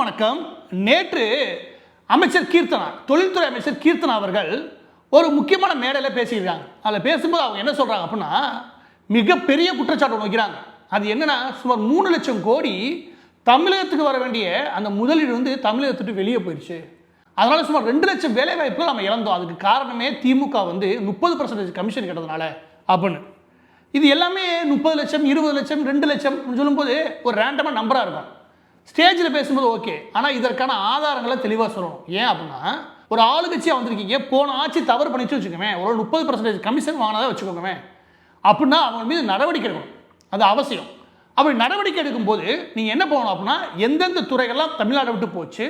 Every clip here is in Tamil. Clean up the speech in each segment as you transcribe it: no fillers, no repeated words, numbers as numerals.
அனைவருக்கும் வணக்கம். நேற்று அமைச்சர் கீர்த்தனா, தொழில்துறை அமைச்சர் கீர்த்தனா அவர்கள் ஒரு முக்கியமான மேடையில் பேசியிருக்காங்க. அதில் பேசும்போது அவங்க என்ன சொல்கிறாங்க அப்படின்னா, மிகப்பெரிய குற்றச்சாட்டு வைக்கிறாங்க. அது என்னன்னா, சுமார் 3 லட்சம் கோடி தமிழகத்துக்கு வர வேண்டிய அந்த முதலீடு வந்து தமிழகத்துக்கு வெளியே போயிடுச்சு. அதனால சுமார் 2 லட்சம் வேலை வாய்ப்புகள் நம்ம இழந்தோம். அதுக்கு காரணமே திமுக வந்து 30% கமிஷன் கேட்டதுனால அப்படின்னு. இது எல்லாமே 30 லட்சம் 20 லட்சம் 2 லட்சம் சொல்லும்போது ஒரு ரேண்டமாக நம்பராக இருக்கும். ஸ்டேஜில் பேசும்போது ஓகே, ஆனால் இதற்கான ஆதாரங்களை தெளிவாக சொல்லணும். ஏன் அப்படின்னா, ஒரு ஆளுங்கட்சியாக வந்திருக்கீங்க, போன ஆட்சி தவறு பண்ணிச்சு வச்சுக்கோங்க, ஒரு 30% கமிஷன் வாங்கினதாக வச்சுக்கோங்க, அப்படின்னா அவங்க மீது நடவடிக்கை எடுக்கணும். அது அவசியம். அப்படி நடவடிக்கை எடுக்கும்போது நீங்கள் என்ன போகணும் அப்படின்னா, எந்தெந்த துறைகள்லாம் தமிழ்நாடு விட்டு போச்சு,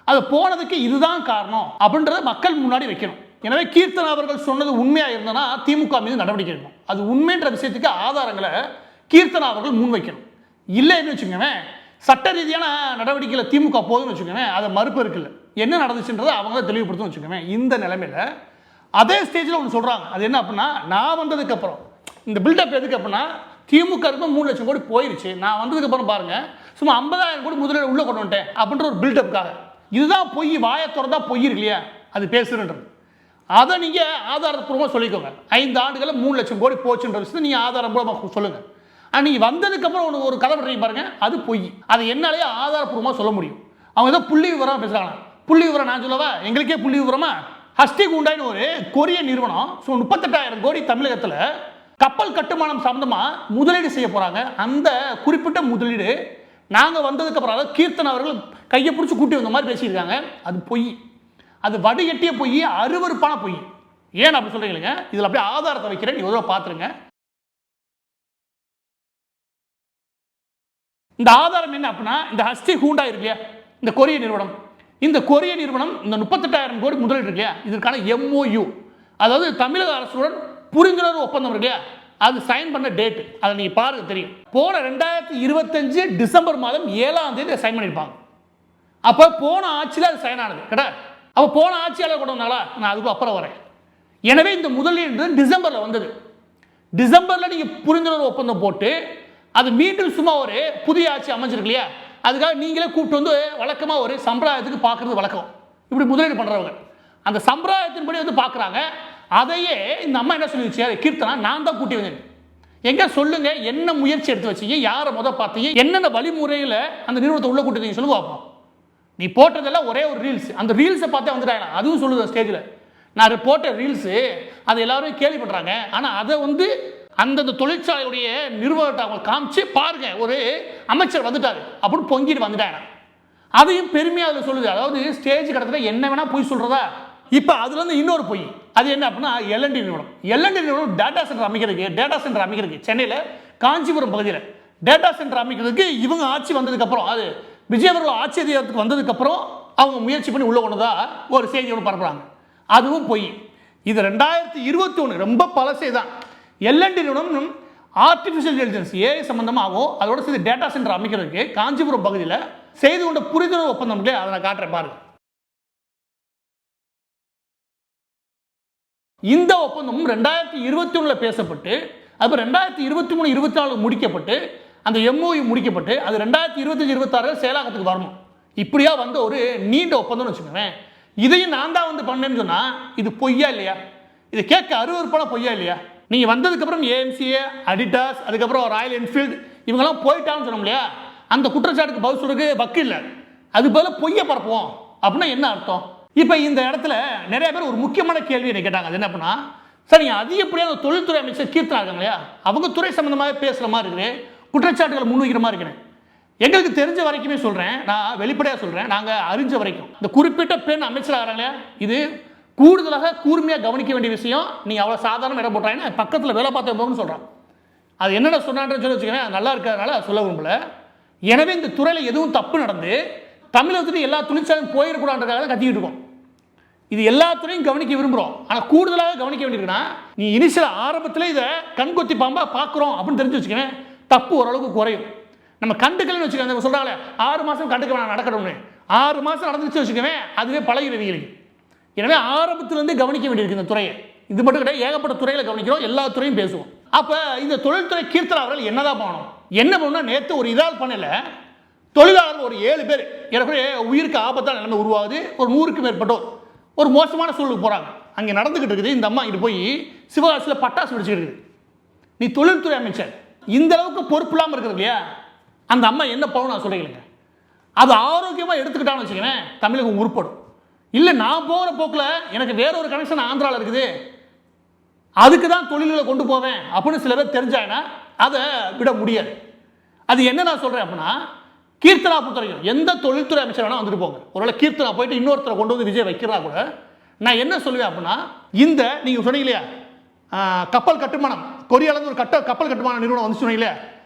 அது போனதுக்கு இதுதான் காரணம் அப்படின்றத மக்கள் முன்னாடி வைக்கணும். எனவே கீர்த்தனா அவர்கள் சொன்னது உண்மையாக இருந்தனா திமுக மீது நடவடிக்கை எடுக்கணும். அது உண்மைன்ற விஷயத்துக்கு ஆதாரங்களை கீர்த்தனா அவர்கள் முன்வைக்கணும். இல்லைன்னு வச்சுக்கோங்க, சட்ட ரீதியான நடவடிக்கையில் திமுக போதுன்னு வச்சுக்கோங்க, அதை மறுப்பு இருக்குல்ல, என்ன நடந்துச்சுன்றதை அவங்க தெளிவுபடுத்தணும் வச்சுக்கோங்க. இந்த நிலைமையில் அதே ஸ்டேஜில் ஒன்று சொல்கிறாங்க. அது என்ன அப்படின்னா, நான் வந்ததுக்கப்புறம் இந்த பில்டப் எதுக்கு அப்படின்னா, திமுக 3 லட்சம் கோடி போயிடுச்சு, நான் வந்ததுக்கப்புறம் பாருங்கள் சும்மா 50,000 கோடி முதலீடு உள்ளே கொண்டு வந்துட்டேன் அப்படின்ற ஒரு பில்டப்புக்காக. இதுதான் பொய், வாயை திறந்தா பொய் இருக்கு இல்லையா, அது பேசுறன்றது. அதை நீங்கள் ஆதாரப்பூர்வமாக சொல்லிக்கோங்க. 5 ஆண்டுகளில் 3 லட்சம் கோடி போச்சுன்ற விஷயத்தை நீங்கள் ஆதாரப்பூர்வமாக சொல்லுங்கள். நீங்கள் வந்ததுக்கப்புறம் ஒரு கதை பண்ணுறீங்க பாருங்கள், அது பொய். அதை என்னாலேயே ஆதாரப்பூர்வமாக சொல்ல முடியும். அவங்க ஏதோ புள்ளி விவரம் பேசுகிறாங்க. புள்ளி விவரம் நான் சொல்லவா, எங்களுக்கே புள்ளி விவரமா. ஹஸ்டி குண்டாயின்னு ஒரு கொரிய நிறுவனம் 38,000 கோடி தமிழகத்தில் கப்பல் கட்டுமானம் சம்பந்தமாக முதலீடு செய்ய போகிறாங்க. அந்த குறிப்பிட்ட முதலீடு நாங்கள் வந்ததுக்கப்புறம், அதாவது கீர்த்தனா அவர்கள் கையை பிடிச்சி கூட்டி வந்த மாதிரி பேசியிருக்காங்க. அது பொய், அது வடிகட்டிய பொய், அருவருப்பான பொய். ஏன் அப்படி சொல்கிறீங்க? இதில் அப்படியே ஆதாரத்தை வைக்கிறேன், நீ ஒரு பார்த்துருங்க. இந்த ஆதாரம் என்ன அப்படின்னா, இந்த ஹஸ்டி ஹூண்டா இருக்கு இல்லையா, இந்த கொரிய நிறுவனம், இந்த கொரிய நிறுவனம் இந்த 38,000 கோடி முதலீடு இருக்கு இல்லையா, இதற்கான MOU, அதாவது தமிழக அரசுடன் புரிந்துணர்வு ஒப்பந்தம் இருக்கு இல்லையா, அது சைன் பண்ண டேட், அதை நீங்கள் பாருங்க தெரியும். போன 2025 டிசம்பர் மாதம் 7ஆம் தேதி சைன் பண்ணியிருப்பாங்க. அப்போ போன ஆட்சியில் அது சைன் ஆனது கிடையாது. அப்போ போன ஆட்சியாளர் கொண்டு வந்தாங்களா, நான் அதுக்கு அப்புறம் வரேன். எனவே இந்த முதலீடு டிசம்பரில் வந்தது. டிசம்பரில் நீங்கள் புரிந்துணர்வு ஒப்பந்தம் போட்டு அது மீண்டும் சும்மா ஒரு புதிய ஆட்சி அமைஞ்சிருக்கு இல்லையா, அதுக்காக நீங்களே கூப்பிட்டு வந்து வழக்கமாக ஒரு சம்பிரதாயத்துக்கு பார்க்குறது வழக்கம். இப்படி முதலீடு பண்ணுறவங்க அந்த சம்பிரதாயத்தின்படி வந்து பார்க்குறாங்க. அதையே இந்த அம்மா என்ன சொல்லிடுச்சு, கீர்த்தனா நான் தான் கூட்டி வந்தேன். எங்கே சொல்லுங்க, என்ன முயற்சி எடுத்து வச்சீங்க, யாரை பார்த்தீங்க, என்னென்ன வழிமுறையில் அந்த நிறுவனத்தை உள்ள கூட்டி சொல்லு பார்ப்போம். நீ போட்டதெல்லாம் ஒரே ஒரு ரீல்ஸ், அந்த ரீல்ஸை பார்த்தே வந்துட்டாங்க. அதுவும் சொல்லுது ஸ்டேஜில், நான் போட்ட ரீல்ஸு அது எல்லாரும் கேள்விப்படுறாங்க, ஆனால் அதை வந்து அந்தந்த தொழிற்சாலையுடைய நிறுவனத்தை அவங்க காமிச்சு பாருங்க, ஒரு அமைச்சர் வந்துட்டாரு அப்படின்னு பொங்கிட்டு வந்துட்டாங்க. அதையும் பெருமையாக அதில் சொல்லுது. அதாவது ஸ்டேஜ் கடத்தில் என்ன வேணா பொய் சொல்றதா. இப்போ அதுல இருந்து இன்னொரு பொய், அது என்ன அப்படின்னா, L&T நிறுவனம் டேட்டா சென்டர் அமைக்கிறதுக்கு சென்னையில் காஞ்சிபுரம் பகுதியில் டேட்டா சென்டர் அமைக்கிறதுக்கு இவங்க ஆட்சி வந்ததுக்கப்புறம், அது விஜய் அவர்கள் ஆட்சி அதிகாரத்துக்கு வந்ததுக்கப்புறம் அவங்க முயற்சி பண்ணி உள்ள கொண்டதா ஒரு செய்தியோடு பரப்புறாங்க. அதுவும் பொய். இது 2021, ரொம்ப பழசே தான். L&T நிறுவனம் ஆர்டிஃபிஷியல் இன்டெலிஜென்ஸ் AI சம்பந்தமாகவும் அதோட சேர்த்து டேட்டா சென்டர் அமைக்கிறதுக்கு காஞ்சிபுரம் பகுதியில் செய்து கொண்ட புரிந்துணர்வு ஒப்பந்தம் இல்லையா, அதை நான் காட்டுறேன் பாருங்க. இந்த ஒப்பந்தமும் 2021 பேசப்பட்டு, அது 2023 24 முடிக்கப்பட்டு, அந்த MOU முடிக்கப்பட்டு, அது 2025 26 செயலாக்கத்துக்கு வரணும். இப்படியா வந்து ஒரு நீண்ட ஒப்பந்தம்னு வச்சுக்கோங்க. இதையும் நான் தான் வந்து பண்ணேன்னு சொன்னா இது பொய்யா இல்லையா? இது கேட்க அருவருப்பான பொய்யா இல்லையா? நீங்கள் வந்ததுக்கப்புறம் AMCA, அடிடாஸ், அதுக்கப்புறம் ராயல் என்ஃபீல்டு இவங்கெல்லாம் போயிட்டான்னு சொன்னோம் இல்லையா, அந்த குற்றச்சாட்டுக்கு பதில் சொல்றதுக்கு வக்கு இல்லை. அது பதில் பொய்யை பரப்புவோம் அப்படின்னா என்ன அர்த்தம்? இப்போ இந்த இடத்துல நிறைய பேர் ஒரு முக்கியமான கேள்வி என்ன கேட்டாங்க. அது என்ன அப்படின்னா, சரி அதிகப்படியான தொழில்துறை அமைச்சர் கீர்த்தனா இருக்காங்க இல்லையா, அவங்க துறை சம்பந்தமாக பேசுகிற மாதிரி இருக்குது, குற்றச்சாட்டுகளை முன்வைக்கிற மாதிரி இருக்கிறேன். எங்களுக்கு தெரிஞ்ச வரைக்குமே சொல்கிறேன், நான் வெளிப்படையாக சொல்கிறேன், நாங்கள் அறிஞ்ச வரைக்கும் இந்த குறிப்பிட்ட பெண் அமைச்சர் ஆகிறாங்க, இது கூடுதலாக கூர்மையாக கவனிக்க வேண்டிய விஷயம். நீ அவ்வளோ சாதாரண இடம் போட்டாங்கன்னா பக்கத்தில் வேலை பார்த்த போகணும்னு சொல்கிறான். அது என்னென்ன சொன்னான்னு சொல்லி வச்சுக்கோங்க, அது நல்லா இருக்கிறதுனால சொல்ல விரும்பல. எனவே இந்த துறையில் எதுவும் தப்பு நடந்து தமிழகத்துக்கு எல்லா தொழிற்சாலையும் போயிடக்கூடாதுன்றதுக்காக கத்திக்கிட்டு இருக்கோம். இது எல்லா துறையும் கவனிக்க விரும்புகிறோம், ஆனால் கூடுதலாக கவனிக்க வேண்டியிருக்குன்னா, நீ இனிஷியல் ஆரம்பத்தில் இதை கண்கொத்தி பாம்பாக பார்க்குறோம் அப்படின்னு தெரிஞ்சு வச்சுக்கோங்க, தப்பு ஓரளவுக்கு குறையும். நம்ம கண்டுக்கலன்னு வச்சுக்கோங்க, சொல்கிறாங்களே 6 மாதம் கண்டுக்க வேணாம் நடக்கணும்னு, 6 மாதம் நடந்துச்சு வச்சுக்கோங்க, அதுவே பழகிறவங்களுக்கு. எனவே ஆரம்பத்திலிருந்து கவனிக்க வேண்டியிருக்கு இந்த துறையை. இது மட்டும் கிடையாது, ஏகப்பட்ட துறையில் கவனிக்கிறோம், எல்லா துறையும் பேசுவோம். அப்போ இந்த தொழில்துறை கீர்த்தனா அவர்கள் என்னதான் பண்ணணும், என்ன பண்ணணும்னா, நேற்று ஒரு இதால் பண்ணல தொழிலாளர் ஒரு 7 பேர் ஏற்கனவே உயிருக்கு ஆபத்தான நிலைமை உருவாகுது. ஒரு 100க்கு மேற்பட்டோர் ஒரு மோசமான சூழலுக்கு போகிறாங்க. அங்கே நடந்துக்கிட்டு இருக்குது. இந்த அம்மா இங்கே போய் சிவகாசியில் பட்டாசு வெடிச்சுக்கிட்டு இருக்குது. நீ தொழில்துறை அமைச்சர், இந்த அளவுக்கு பொறுப்பு இல்லாமல் இருக்கிறது இல்லையா? அந்த அம்மா என்ன பண்ணணும் நான் சொல்லிக்கலைங்க. அது ஆரோக்கியமாக எடுத்துக்கிட்டான்னு வச்சுக்கிறேன், தமிழகம் உருப்படும். இல்லை நான் போகிற போக்கில் எனக்கு வேற ஒரு கனெக்ஷன் ஆந்திராவில் இருக்குது, அதுக்கு தான் தொழில்களை கொண்டு போவேன் அப்படின்னு சில பேர் தெரிஞ்சாங்கன்னா அதை விட முடியாது. அது என்ன நான் சொல்கிறேன் அப்படின்னா, கீர்த்தனா பொறுத்தவரைக்கும் எந்த தொழில்துறை அமைச்சர் வேணால் வந்துட்டு போங்க. ஒருவேளை கீர்த்தனா போயிட்டு இன்னொருத்தரை கொண்டு வந்து விஜய் வைக்கிறா கூட நான் என்ன சொல்லுவேன் அப்படின்னா, இந்த நீங்கள் சொன்னீங்க இல்லையா கப்பல் கட்டுமானம், கொரியாவில் ஒரு கப்பல் கட்டுமான நிறுவனம் வந்து சொன்னீங்க இல்லையா,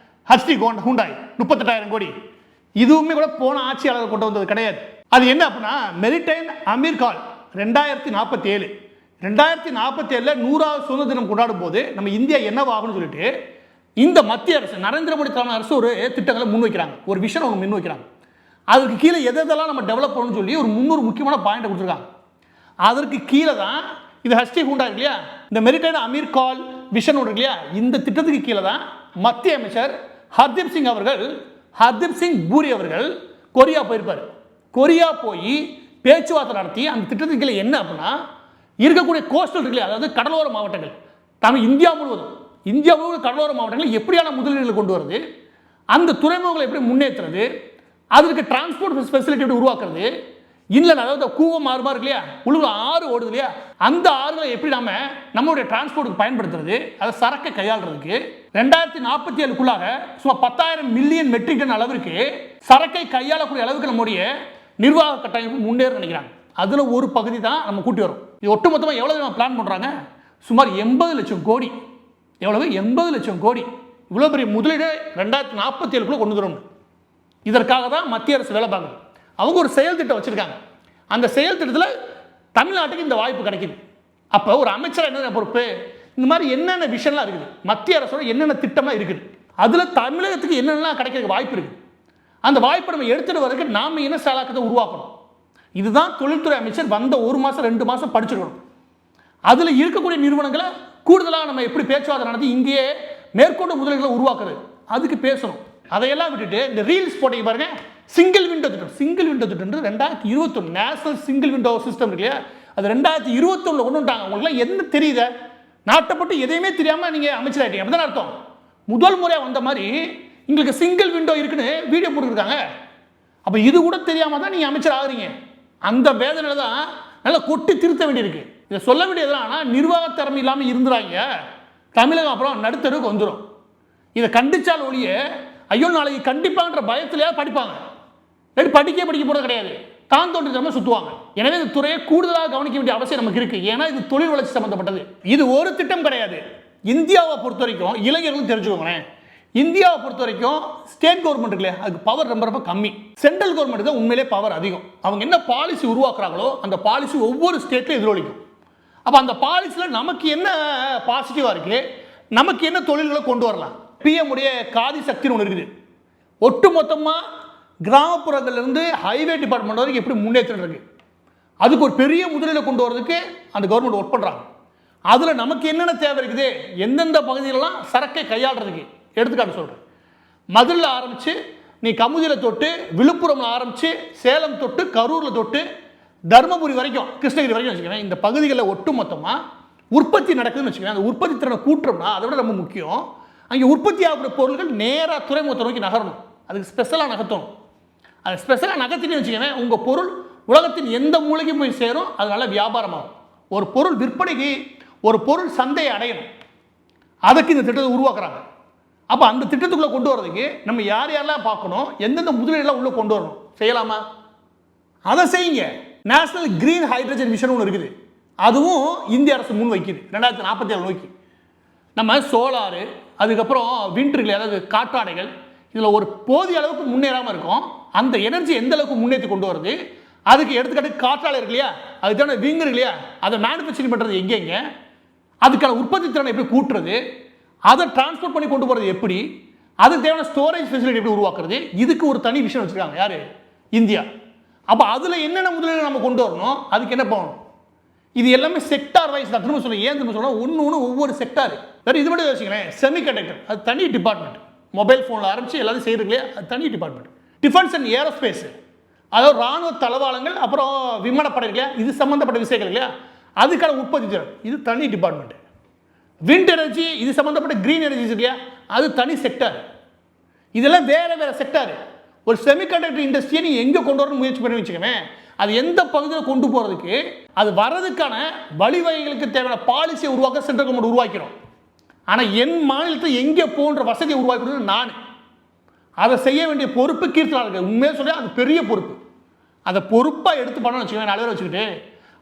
ஹச்டி ஹூண்டாய் 38,000 கோடி, இதுவுமே கூட போன ஆட்சியாளர் கொண்டு வந்தது கிடையாது. அது என்ன அப்படின்னா மெரிடைன் அமீர்கால் 2047 2047 100வது சுதந்திர தினம் கொண்டாடும் போது நம்ம இந்தியா என்னவாகும்னு சொல்லிட்டு இந்த மத்திய அரசு நரேந்திர மோடி தலைமை அரசு ஒரு திட்டங்களை முன்வைக்கிறாங்க, ஒரு விஷன் அவங்க முன்வைக்கிறாங்க. அதற்கு கீழே எதெல்லாம் நம்ம டெவலப் பண்ணணும்னு சொல்லி ஒரு 300 முக்கியமான பாயிண்ட் கொடுத்துருக்காங்க. அதற்கு கீழே தான் இது ஹச்டி ஹூண்டா இருக்கு இல்லையா, இந்த மெரிடைன் அமீர்கால் விஷன் ஒன்று இருக்கு இல்லையா, இந்த திட்டத்துக்கு கீழே தான் மத்திய அமைச்சர் ஹர்தீப் சிங் பூரி அவர்கள் கொரியா போயிருப்பார். கொரியா போய் பேச்சுவார்த்தை நடத்தி அந்த திட்டத்துக்கு கீழே என்ன அப்படின்னா இருக்கக்கூடிய கோஸ்டல் இருக்கு, அதாவது கடலோர மாவட்டங்கள், இந்தியா முழுவதும் கடலோர மாவட்டங்கள் எப்படியான முதலீடுகளை கொண்டு வருது, அந்த துறைமுகங்களை எப்படி முன்னேற்றுறது, அதற்கு டிரான்ஸ்போர்ட் ஃபெசிலிட்டி எப்படி உருவாக்குறது, இன்லண்ட் அதாவது கூவம் ஆறு இருக்கு இல்லையா, உள்ள ஆறு ஓடுது இல்லையா, அந்த ஆறுகளை எப்படி நம்மளுடைய டிரான்ஸ்போர்ட்டுக்கு பயன்படுத்துறது, அதை சரக்கை கையாளுறதுக்கு 2047க்குள்ளாக சுமார் 10,000 மில்லியன் மெட்ரிக் டன் அளவிற்கு சரக்கை கையாளக்கூடிய அளவுக்கு நம்முடைய நிர்வாக கட்டமைப்பு முன்னேற நினைக்கிறாங்க. அதில் ஒரு பகுதி தான் நம்ம கூட்டி வரும். இது ஒட்டுமொத்தமாக எவ்வளவு பிளான் பண்ணுறாங்க, சுமார் 80 லட்சம் கோடி. எவ்வளவு? 80 லட்சம் கோடி. இவ்வளோ பெரிய முதலீடு 2047க்குள்ள கொண்டு வரணும். இதற்காக தான் மத்திய அரசு வேலை பார்க்குது. அவங்க ஒரு செயல் திட்டம் வச்சிருக்காங்க. அந்த செயல் திட்டத்தில் தமிழ்நாட்டுக்கு இந்த வாய்ப்பு கிடைக்குது. அப்போ ஒரு அமைச்சர் என்னென்ன பொறுப்பு, இந்த மாதிரி என்னென்ன விஷயம்லாம் இருக்குது, மத்திய அரசோட என்னென்ன திட்டம்லாம் இருக்குது, அதில் தமிழகத்துக்கு என்னென்னலாம் கிடைக்கிறதுக்கு வாய்ப்பு இருக்குது, அந்த வாய்ப்பை நம்ம எடுத்துகிட்டு வரதுக்கு நாம் என்ன செயலாக்கத்தை உருவாக்கணும். இதுதான் தொழில்துறை அமைச்சர் வந்த 1 மாதம் 2 மாதம் படிச்சுக்கணும். அதில் இருக்கக்கூடிய நிறுவனங்களை கூடுதலாக நம்ம எப்படி பேச்சுவார்த்தை நடத்தி இங்கேயே மேற்கொண்டு முதலீடுகளை உருவாக்குறது, அதுக்கு பேசணும். அதையெல்லாம் விட்டுட்டு இந்த ரீல்ஸ் போட்டீங்க பாருங்க, சிங்கிள் விண்டோ திட்டம் 2021 நேஷனல் சிங்கிள் விண்டோ சிஸ்டம் இருக்கு இல்லையா, அது 2021 கொண்டு வந்துட்டாங்க. உங்களுக்குலாம் என்ன தெரியுத, நாட்டப்பட்டு எதையுமே தெரியாமல் நீங்கள் அமைச்சர் ஆகிட்டீங்க அப்படிதான் அர்த்தம். முதல் முறையாக வந்த மாதிரி உங்களுக்கு சிங்கிள் விண்டோ இருக்குன்னு வீடியோ போட்டுருக்காங்க. அப்போ இது கூட தெரியாமல் தான் நீங்கள் அமைச்சர் ஆகுறீங்க. அந்த வேதனையில் தான் நல்லா கொட்டி திருத்த வேண்டியிருக்கு. இதை சொல்ல வேண்டியதுலாம் ஆனால் நிர்வாக திறமை இல்லாமல் இருந்துறாங்க, தமிழகம் அப்புறம் நடுத்தருக்கு வந்துடும். இதை கண்டிச்சால் ஒழிய ஐயோ நாளைக்கு கண்டிப்பான்ற பயத்திலேயே படிப்பாங்க, படிக்க போகிறது கிடையாது, தான் தோன்றி திறமை சுற்றுவாங்க. எனவே இந்த துறையை கூடுதலாக கவனிக்க வேண்டிய அவசியம் நமக்கு இருக்குது. ஏன்னா இது தொழில் வளர்ச்சி சம்மந்தப்பட்டது. இது ஒரு திட்டம் கிடையாது. இந்தியாவை பொறுத்த வரைக்கும் இளைஞர்களும் தெரிஞ்சுக்கோங்களேன், இந்தியாவை பொறுத்த வரைக்கும் ஸ்டேட் கவர்மெண்ட் இல்லையா, அதுக்கு பவர் ரொம்ப கம்மி. சென்ட்ரல் கவர்மெண்ட் தான் உண்மையிலே பவர் அதிகம். அவங்க என்ன பாலிசி உருவாக்குறாங்களோ அந்த பாலிசி ஒவ்வொரு ஸ்டேட்லையும் எதிரொலிக்கும். அப்போ அந்த பாலிசியில் நமக்கு என்ன பாசிட்டிவாக இருக்குது, நமக்கு என்ன தொழில்களை கொண்டு வரலாம். பிஎம் உடைய காதி சக்தின்னு ஒன்று இருக்குது. ஒட்டு மொத்தமாக கிராமப்புறங்கள்லேருந்து ஹைவே டிபார்ட்மெண்ட் வரைக்கும் எப்படி முன்னேற்றம் இருக்குது, அதுக்கு ஒரு பெரிய முதலீடு கொண்டு வரதுக்கு அந்த கவர்மெண்ட் ஒர்க் பண்ணுறாங்க. அதில் நமக்கு என்னென்ன தேவை இருக்குது, எந்தெந்த பகுதியிலலாம் சரக்கை கையாளுறதுக்கு எடுத்துக்காட்டு சொல்கிறேன். மதுரையில் ஆரம்பித்து நீ கமுதியில் தொட்டு, விழுப்புரமில் ஆரம்பித்து சேலம் தொட்டு, கரூரில் தொட்டு, தருமபுரி வரைக்கும், கிருஷ்ணகிரி வரைக்கும் வச்சுக்கோங்க. இந்த பகுதிகளில் ஒட்டு மொத்தமாக உற்பத்தி நடக்குதுன்னு வச்சுக்கோங்க. அந்த உற்பத்தி திறனை கூட்டுறோம்னா அதை விட ரொம்ப முக்கியம், அங்கே உற்பத்தி ஆகிற பொருட்கள் நேராக துறைமுகத்தை நோக்கி நகரணும். அதுக்கு ஸ்பெஷலாக நகர்த்தணும். அது ஸ்பெஷலாக நகர்த்தின்னு வச்சுக்கோங்க, உங்கள் பொருள் உலகத்தின் எந்த மூலைக்கும் போய் சேரும், அது நல்ல வியாபாரமாகும். ஒரு பொருள் விற்பனைக்கு ஒரு பொருள் சந்தையை அடையணும், அதுக்கு இந்த திட்டத்தை உருவாக்குறாங்க. அப்போ அந்த திட்டத்துக்குள்ளே கொண்டு வரதுக்கு நம்ம யார் யாரெல்லாம் பார்க்கணும், எந்தெந்த முதலீடுலாம் உள்ளே கொண்டு வரணும், செய்யலாமா? அதை செய்யுங்க. நேஷனல் கிரீன் ஹைட்ரஜன் மிஷன் ஒன்று இருக்குது, அதுவும் இந்திய அரசு முன் வைக்குது 2047 நோக்கி. நம்ம சோலாரு, அதுக்கப்புறம் விண்ட்ருகள், அதாவது காற்றாடைகள், இதில் ஒரு போதிய அளவுக்கு முன்னேறாமல் இருக்கும். அந்த எனர்ஜி எந்த அளவுக்கு முன்னேற்றி கொண்டு வருது, அதுக்கு எடுத்துக்காட்டு காற்றாலை இருக்கு இல்லையா, அதுக்கான விங் இருக்கு இல்லையா, அதை மேனுஃபேக்சரிங் பண்ணுறது எங்கெங்க, அதுக்கான உற்பத்தி திறனை எப்படி கூட்டுறது, அதை டிரான்ஸ்போர்ட் பண்ணி கொண்டு போகிறது எப்படி, அதுக்கு தேவையான ஸ்டோரேஜ் ஃபெசிலிட்டி எப்படி உருவாக்குறது, இதுக்கு ஒரு தனி விஷயம் வச்சுருக்காங்க யார், இந்தியா. அப்போ அதில் என்னென்ன முதலீடு நம்ம கொண்டு வரணும், அதுக்கு என்ன பண்ணணும், இது எல்லாமே செக்டார் வைஸ் தான். திரும்ப சொல்ல ஏன் திரும்ப சொன்னால் ஒன்று ஒவ்வொரு செக்டார். வேறு இது மட்டும் யோசிக்கிறேன், செமிகண்டக்டர் அது தனி டிபார்ட்மெண்ட், மொபைல் ஃபோனில் ஆரம்பித்து எல்லாத்தையும் செய்கிறீங்களே அது தனி டிபார்ட்மெண்ட். டிஃபென்ஸ் அண்ட் ஏரோஸ்பேஸ், அதாவது ராணுவ தளவாளங்கள், அப்புறம் விமானப்படை இல்லையா, இது சம்மந்தப்பட்ட விஷயங்கள் இல்லையா, அதுக்கான உற்பத்தி திறன், இது தனி டிபார்ட்மெண்ட். விண்ட் எனர்ஜி, இது சம்மந்தப்பட்ட கிரீன் எனர்ஜி இல்லையா, அது தனி செக்டார். இதெல்லாம் வேற வேற செக்டார். ஒரு செமிகண்டக்டர் இண்டஸ்ட்ரியை நீ எங்கே கொண்டு வரணும் முயற்சி பண்ணி வச்சுக்கவே, அது எந்த பகுதியில் கொண்டு போகிறதுக்கு, அது வர்றதுக்கான வழிவகைகளுக்கு தேவையான பாலிசியை உருவாக்க சென்ட்ரல் கவர்மெண்ட் உருவாக்கிறோம். ஆனால் என் மாநிலத்தை எங்கே போன்ற வசதியை உருவாக்கணும் நான், அதை செய்ய வேண்டிய பொறுப்பு கீர்த்தனாருக்கு. உண்மையாக சொல்ல அது பெரிய பொறுப்பு. அதை பொறுப்பாக எடுத்து பண்ணணும்னு வச்சுக்கோங்க, 4 பேர் வச்சுக்கிட்டு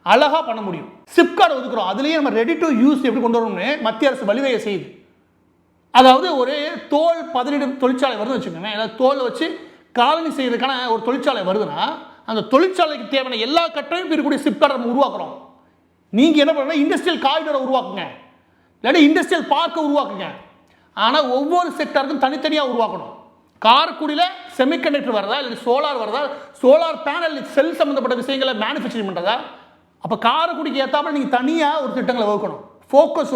அழகாக பண்ண முடியும். சிப்கார்டு ஒதுக்குறோம், அதுலேயே நம்ம ரெடி டு யூஸ் எப்படி கொண்டு வரணும்னு மத்திய அரசு வழிவகை செய்யுது. அதாவது ஒரு தோல் பதனிடும் தொழிற்சாலை வருதுன்னு வச்சுக்கோங்க, ஏதாவது தோலை வச்சு காலனி செய்யறதுக்கான ஒரு தொழிற்சாலை வருதுன்னா, அந்த தொழிற்சாலைக்கு தேவையான எல்லா கட்டமைப்பும் இருக்கக்கூடிய சிப்கார்டை நம்ம உருவாக்குறோம். நீங்கள் என்ன பண்ணுறீங்க, இண்டஸ்ட்ரியல் காரிடரை உருவாக்குங்க, இல்லாட்டி இண்டஸ்ட்ரியல் பார்க்கை உருவாக்குங்க. ஆனால் ஒவ்வொரு செக்டருக்கும் தனித்தனியாக உருவாக்கணும். காரைக்குடியில் செமிகண்டக்டர் வரதா, இல்லை சோலார் வரதா, சோலார் பேனல் செல் சம்மந்தப்பட்ட விஷயங்களை மேனுஃபேக்சரிங் பண்ணுறதா, அப்போ காரைக்குடிக்கு ஏற்றாமல் நீங்கள் தனியாக ஒரு திட்டங்களை வகுக்கணும். ஃபோக்கஸ்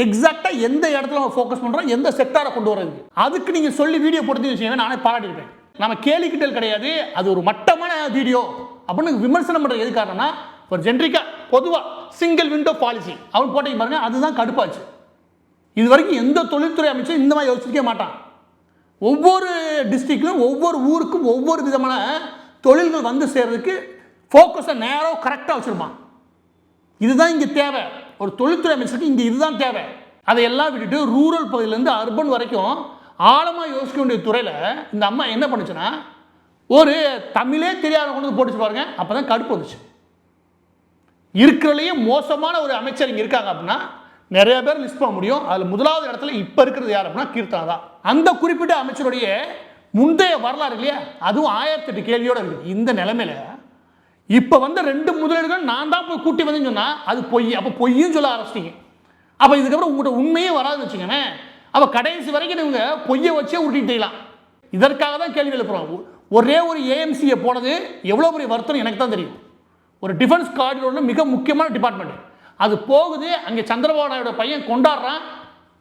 எக்ஸாக்டாக எந்த இடத்துல நம்ம ஃபோக்கஸ் பண்ணுறோம், எந்த செக்டாரை கொண்டு வரதுக்கு, அதுக்கு நீங்கள் சொல்லி வீடியோ போட்டு வச்சுக்கோங்க, நானே பாராட்டியிருப்பேன். நம்ம கேலிக்கிட்டல் கிடையாது, அது ஒரு மட்டமான வீடியோ அப்படின்னு விமர்சனம் பண்ணுறது எது காரணம்னா, ஒரு ஜென்ரிக்காக பொதுவாக சிங்கிள் விண்டோ பாலிசி அவன் போட்டிங்க பாருங்க, அதுதான் கடுப்பாச்சு. இது வரைக்கும் எந்த தொழில்துறை அமைச்சரும் இந்த மாதிரி யோசிக்க மாட்டான். ஒவ்வொரு டிஸ்ட்ரிக்ட்லையும் ஒவ்வொரு ஊருக்கும் ஒவ்வொரு விதமான தொழில்கள் வந்து சேர்றதுக்கு ஃபோக்கஸை நேரம் கரெக்டாக வச்சுருப்பான். இதுதான் இங்கே தேவை. ஒரு தொழில்துறை அமைச்சருக்கு இங்கே இதுதான் தேவை. அதையெல்லாம் விட்டுட்டு ரூரல் பகுதியிலேருந்து அர்பன் வரைக்கும் ஆழமாக யோசிக்க வேண்டிய துறையில் இந்த அம்மா என்ன பண்ணுச்சுன்னா, ஒரு தமிழே தெரியாத கொண்டு வந்து போட்டுச்சு பாருங்க, அப்போ தான் கடுப்பு வந்துச்சு. இருக்கிறதுலேயே மோசமான ஒரு அமைச்சர் இங்கே இருக்காங்க அப்படின்னா நிறைய பேர் லிஸ்ட் பண்ண முடியும். அதில் முதலாவது இடத்துல இப்போ இருக்கிறது யார் அப்படின்னா கீர்த்தனா தான். அந்த குறிப்பிட்ட அமைச்சருடைய முந்தைய வரலாறு இல்லையா, அதுவும் 1008 கேள்வியோடு இருக்குது. இந்த நிலைமையில இப்போ வந்த 2 முதலீடுகள் நான் தான் போய் கூட்டி வந்தேன்னு சொன்னால் அது பொய். அப்போ பொய்யும் சொல்ல ஆரம்பிச்சிட்டீங்க. அப்போ இதுக்கப்புறம் உங்கள்கிட்ட உண்மையே வராதுன்னு வச்சுக்கோங்க. அப்போ கடைசி வரைக்கும் இவங்க பொய்யை வச்சே உருட்டிக்கலாம். இதற்காக தான் கேள்வி எழுப்புறோம். ஒரே ஒரு ஏஎம்சியை போனது எவ்வளோ பெரிய வருத்தம் எனக்கு தான் தெரியும். ஒரு டிஃபென்ஸ் காரிடோர்னு மிக முக்கியமான டிபார்ட்மெண்ட் அது போகுது. அங்கே சந்திரபாபு நாயுடு பையன் கொண்டாடுறான்,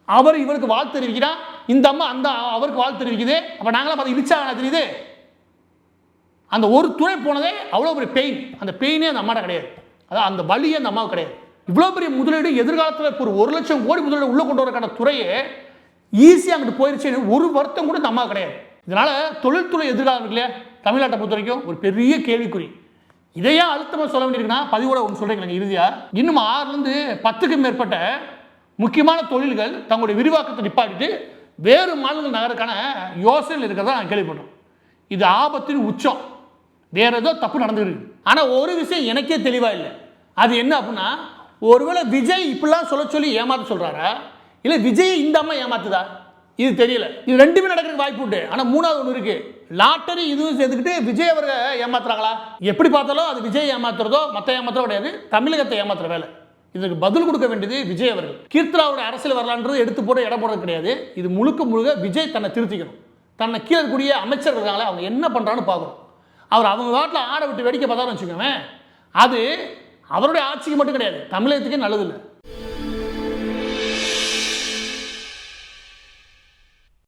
அவர் இவருக்கு வாழ்த்து தெரிவிக்கிறான், இந்த அம்மா அந்த அவருக்கு வாழ்த்து தெரிவிக்குது. அப்போ நாங்களாம் பார்த்து இழிச்சா தெரியுது. அந்த ஒரு துறை போனதே அவ்வளோ பெரிய பெயின். அந்த பெயினே அந்த அம்மாட்ட கிடையாது, அதான் அந்த வலியே அந்த அம்மாவுக்கு கிடையாது. இவ்வளோ பெரிய முதலீடு எதிர்காலத்தில் இப்போ ஒரு 1 லட்சம் கோடி முதலீடு உள்ளே கொண்டு வரக்கான துறையே ஈஸியாக அங்கிட்டு போயிருச்சுன்னு ஒரு வருத்தம் கூட இந்த அம்மா கிடையாது. இதனால் தொழில்துறை எதிர்காலம் இல்லையா தமிழ்நாட்டை பொறுத்த வரைக்கும் ஒரு பெரிய கேள்விக்குறி. இதையே அழுத்தமாக சொல்ல வேண்டியிருக்குன்னா பதிவோட ஒன்று சொல்கிறீங்க இறுதியாக. இன்னும் 6லேருந்து 10க்கும் மேற்பட்ட முக்கியமான தொழில்கள் தங்களுடைய விரிவாக்கத்தை நிப்பாட்டிட்டு வேறு மாநிலங்கள் நகருக்கான யோசனையில் இருக்கிறதா நான் கேள்விப்பட்டோம். இது ஆபத்தின் உச்சம். வேற ஏதோ தப்பு நடந்துருக்கு. ஆனால் ஒரு விஷயம் எனக்கே தெளிவாக இல்லை. அது என்ன அப்படின்னா, ஒருவேளை விஜய் இப்படிலாம் சொல்ல சொல்லி ஏமாத்த சொல்கிறாரா, இல்லை விஜய் இந்த அம்மா ஏமாத்துதா, இது தெரியல. இது ரெண்டுமே நடக்கிறதுக்கு வாய்ப்பு உண்டு. ஆனால் 3வது ஒன்று இருக்கு, லாட்டரி இதுவும் சேர்த்துக்கிட்டு விஜய் அவர்கள் ஏமாத்துறாங்களா? எப்படி பார்த்தாலும் அது விஜய் ஏமாத்துறதோ மற்ற ஏமாத்துறதோ கிடையாது, தமிழகத்தை ஏமாத்துற வேலை. இதுக்கு பதில் கொடுக்க வேண்டியது விஜய் அவர்கள். கீர்த்தனாவுடைய அரசியல் வரலான்றது எடுத்து போட்டு இடம் போடுறது கிடையாது. இது முழுக்க முழுக்க விஜய் தன்னை திருத்திக்கணும். தன்னை கீழே கூடிய அமைச்சர் இருக்காங்களே அவங்க என்ன பண்ணுறான்னு பார்க்கணும். அவர் அவங்க நாட்டில் ஆடை விட்டு வேடிக்கை பார்த்தாருன்னு வச்சுக்கோங்க, அது அவருடைய ஆட்சிக்கு மட்டும் கிடையாது, தமிழகத்துக்கே நல்லதில்லை.